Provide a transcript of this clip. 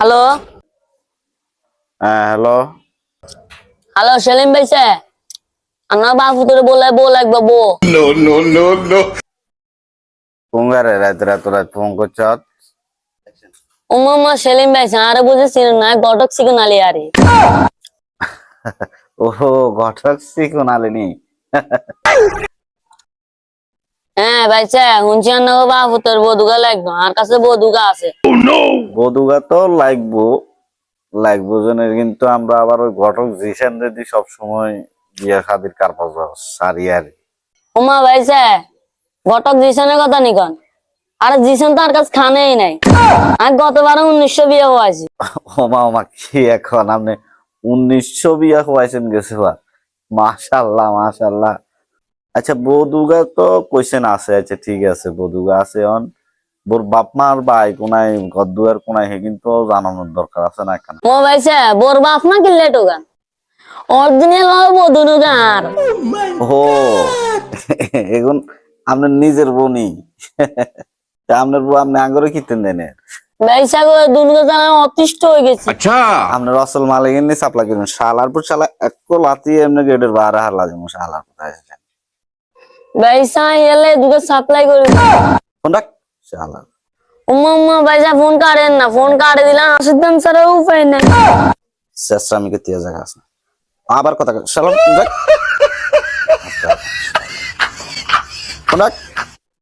Hello হ্যাঁ hello. Hello Selim ভাই sir আমার বাপু তোরে বউ লাগবে বউ। পুঙ্গারে রাত ফোন করছ। উম্মা সেলিম ভাই স্যার আরে বুঝেছিল না গটক শিখুন আলি আরে। ওহো ঘটক শিখুন আলেনি। হ্যাঁ ভাই স্যার শুনছি না বাপু তোর বধুগা লাগবে আর কাছে বধুগা আছে। বধুগা তো লাগবো জনের, কিন্তু আমরা আবার ওই ঘটক জিসান যদি সবসময় বিয়া শাদির কারপাস সারি আর উম্মা ভাই স্যার ঘটক জিসানের কথা নিকন আরে জিসান তার কাছে খানেই নাই। আর গতবার 1900 বিয়ে হয়েছে। ওমা কি এখন আপনি 1900 বিয়া হওয়াইছেন গেছে বা। মাশাল্লাহ মাশাল্লাহ। আচ্ছা বধুগা তো কইছেন আছে, আচ্ছা ঠিক আছে বধুগা আছে অন বোর বাপ মার ভাই কোনায় ঘর দুয়ার কোনায় হে, কিন্তু জানানোর দরকার আছে না কেন? ও ভাই স্যার বোর বাপ না কিনলে টোগান অরিজিনাল বধুনু গান। ও এখন আপনার নিজের বোনই। তা আপনার বউ আপনি আগে কিতেন দেন? ভাই স্যার দুনুকে জানা অতিষ্ঠ হয়ে গেছে। আচ্ছা আপনার আসল মালিক এমনি সাপ্লাই করেন শালার পর শালা এক লাতি এমনি গেটের বাইরে হারলা যাবো শালার কোথায় এসেছেন ভাই স্যার এলে দুকে সাপ্লাই করে ফোন রাখ শালার। উম্মা ভাইজা ফোন কাটেন না, ফোন কাটে দিলাম আসিদ্দাম স্যার উপায় নাই। শেষরা আমি কেতিয়া জায়গা আছে আবার কথা শালা ফোন রাখ।